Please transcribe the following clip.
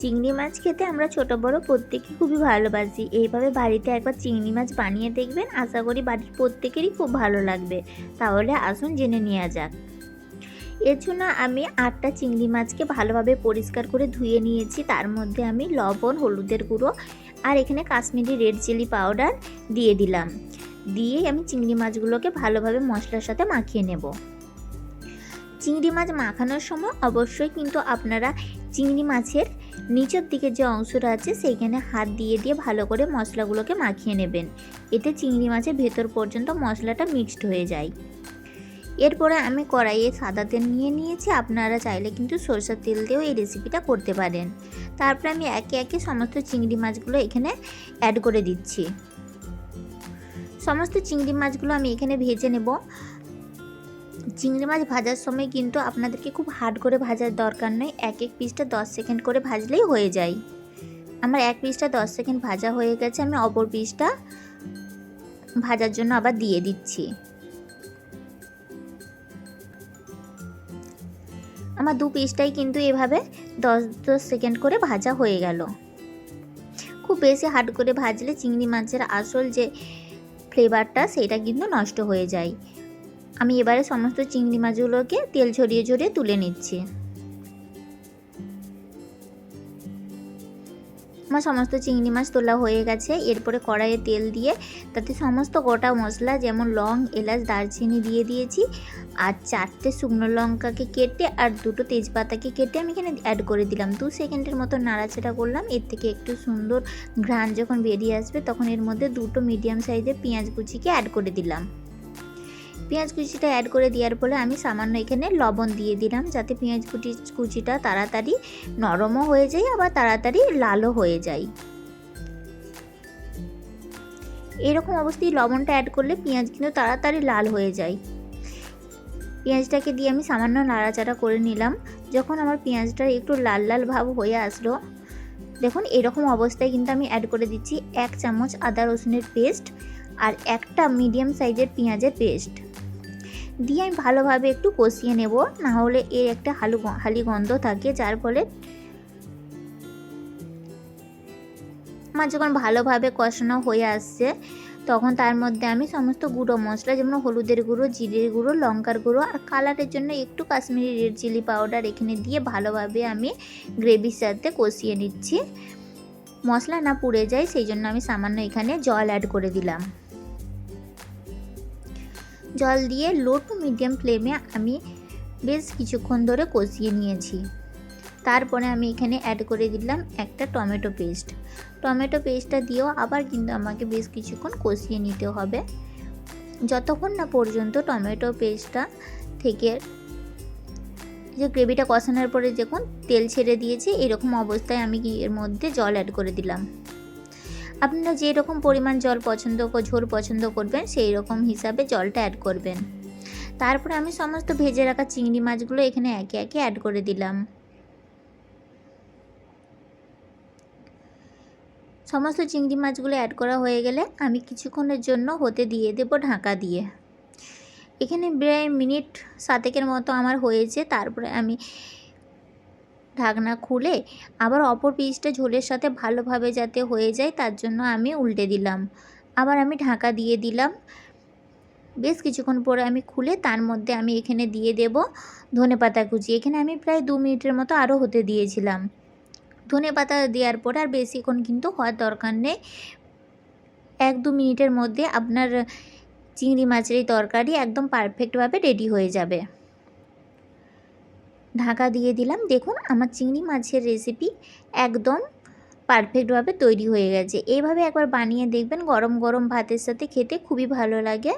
চিংড়ি মাছ খেতে আমরা ছোট বড় প্রত্যেকেই খুবই ভালোবাসি। এইভাবে বাড়িতে একবার চিংড়ি মাছ বানিয়ে দেখবেন, আশা করি বাড়ির প্রত্যেকেরই খুব ভালো লাগবে। তাহলে আসুন জেনে নেওয়া যাক। এর জন্য আমি 8টা চিংড়ি মাছকে ভালোভাবে পরিষ্কার করে ধুয়ে নিয়েছি। তার মধ্যে আমি লবণ, হলুদের গুঁড়ো আর এখানে কাশ্মীরি রেড চিলি পাউডার দিয়ে দিলাম। দিয়ে আমি চিংড়ি মাছগুলোকে ভালোভাবে মশলার সাথে মাখিয়ে নেব। চিংড়ি মাছ মাখানোর সময় অবশ্যই কিন্তু আপনারা চিংড়ি মাছের নিচের দিকে যে অংশটা আছে সেইখানে হাত দিয়ে দিয়ে ভালো করে মশলাগুলোকে মাখিয়ে নেবেন। এতে চিংড়ি মাছের ভেতর পর্যন্ত মশলাটা মিক্সড হয়ে যায়। এরপরে আমি কড়াইয়ে সাদা তেল নিয়ে নিয়েছি। আপনারা চাইলে কিন্তু সরষের তেল দিয়েও এই রেসিপিটা করতে পারেন। তারপরে আমি একে একে সমস্ত চিংড়ি মাছগুলো এখানে অ্যাড করে দিচ্ছি। সমস্ত চিংড়ি মাছগুলো আমি এখানে ভেজে নেব। চিংড়ি মাছ ভাজার সময় কিন্তু আপনাদেরকে খুব হার্ড করে ভাজার দরকার নেই। এক এক পিসটা 10 সেকেন্ড করে ভাজলেই হয়ে যায়। আমার এক পিসটা 10 সেকেন্ড ভাজা হয়ে গেছে। আমি অপর পিসটা ভাজার জন্য আবার দিয়ে দিচ্ছি। আমার দু পিসটাই কিন্তু এভাবে 10 সেকেন্ড করে ভাজা হয়ে গেল। খুব বেশি হার্ড করে ভাজলে চিংড়ি মাছের আসল যে ফ্লেভারটা সেটা কিন্তু নষ্ট হয়ে যায়। আমি এবারে সমস্ত চিংড়ি মাছগুলোকে তেল ঝরিয়ে ঝরিয়ে তুলে নিচ্ছি। আমার সমস্ত চিংড়ি মাছ তোলা হয়ে গেছে। এরপরে কড়াইয়ে তেল দিয়ে তাতে সমস্ত গোটা মশলা যেমন লং, এলাচ, দারচিনি দিয়ে দিয়েছি। আর 4টে শুকনো লঙ্কাকে কেটে আর 2টো তেজপাতাকে কেটে আমি এখানে অ্যাড করে দিলাম। 2 সেকেন্ডের মতো নাড়াচাড়া করলাম। এর থেকে একটু সুন্দর ঘ্রাণ যখন বেরিয়ে আসবে তখন এর মধ্যে 2টো মিডিয়াম সাইজের পেঁয়াজ কুচিকে অ্যাড করে দিলাম। পেঁয়াজ কুচিটা অ্যাড করে দেওয়ার পরে আমি সামান্য এখানে লবণ দিয়ে দিলাম, যাতে পেঁয়াজ কুচিটা তাড়াতাড়ি নরমও হয়ে যায় আবার তাড়াতাড়ি লালও হয়ে যায়। এরকম অবস্থায় লবণটা অ্যাড করলে পেঁয়াজ কিন্তু তাড়াতাড়ি লাল হয়ে যায়। পেঁয়াজটাকে দিয়ে আমি সামান্য নাড়াচাড়া করে নিলাম। যখন আমার পেঁয়াজটা একটু লাল লাল ভাব হয়ে আসলো, দেখুন এরকম অবস্থায় কিন্তু আমি অ্যাড করে দিচ্ছি 1 চামচ আদা রসুনের পেস্ট আর একটা মিডিয়াম সাইজের পেঁয়াজের পেস্ট দিয়ে আমি ভালোভাবে একটু কষিয়ে নেব। না হলে এর একটা হালি গন্ধ থাকে, যার ফলে আমার যখন ভালোভাবে কষানো হয়ে আসছে তখন তার মধ্যে আমি সমস্ত গুঁড়ো মশলা যেমন হলুদের গুঁড়ো, জিরের গুঁড়ো, লঙ্কার গুঁড়ো আর কালারের জন্য একটু কাশ্মীরি রেড চিলি পাউডার এখানে দিয়ে ভালোভাবে আমি গ্রেভির সাথে কষিয়ে নিচ্ছি। মশলা না পুড়ে যায় সেই জন্য আমি সামান্য এখানে জল অ্যাড করে দিলাম। জল দিয়ে লো টু মিডিয়াম ফ্লেমে আমি বেশ কিছুক্ষণ ধরে কষিয়ে নিয়েছি। তারপরে আমি এখানে অ্যাড করে দিলাম একটা টমেটো পেস্ট। টমেটো পেস্টটা দিয়েও আবার কিন্তু আমাকে বেশ কিছুক্ষণ কষিয়ে নিতে হবে, যতক্ষণ না পর্যন্ত টমেটো পেস্টটা থেকে যে গ্রেভিটা কষানোর পরে যখন তেল ছেড়ে দিয়েছে এরকম অবস্থায় আমি এর মধ্যে জল অ্যাড করে দিলাম। আপনারা যে রকম পরিমাণ জল ঝোল পছন্দ করবেন সেই রকম হিসাবে জলটা অ্যাড করবেন। তারপরে আমি সমস্ত ভেজে রাখা চিংড়ি মাছগুলো এখানে একে একে অ্যাড করে দিলাম। সমস্ত চিংড়ি মাছগুলো অ্যাড করা হয়ে গেলে আমি কিছুক্ষণের জন্য হতে দিয়ে দেব ঢাকা দিয়ে। এখানে প্রায় মিনিট 7 মতো আমার হয়েছে। তারপরে আমি ঢাকনা খুলে আবার অপর পিসটা ঝোলের সাথে ভালোভাবে যাতে হয়ে যায় তার জন্য আমি উল্টে দিলাম। আবার আমি ঢাকা দিয়ে দিলাম। বেশ কিছুক্ষণ পরে আমি খুলে তার মধ্যে আমি এখানে দিয়ে দেব ধনেপাতা কুচি। এখানে আমি প্রায় 2 মিনিটের মতো আরও হতে দিয়েছিলাম। ধনেপাতা দেওয়ার পর আর বেশিক্ষণ কিন্তু হওয়ার দরকার নেই। 1-2 মিনিটের মধ্যে আপনার চিংড়ি মাছের এই তরকারি একদম পারফেক্টভাবে রেডি হয়ে যাবে। ঢাকা দিয়ে দিলাম। দেখুন আমার চিংড়ি মাছের রেসিপি একদম পারফেক্টভাবে তৈরি হয়ে গেছে। এইভাবে একবার বানিয়ে দেখবেন, গরম গরম ভাতের সাথে খেতে খুবই ভালো লাগে।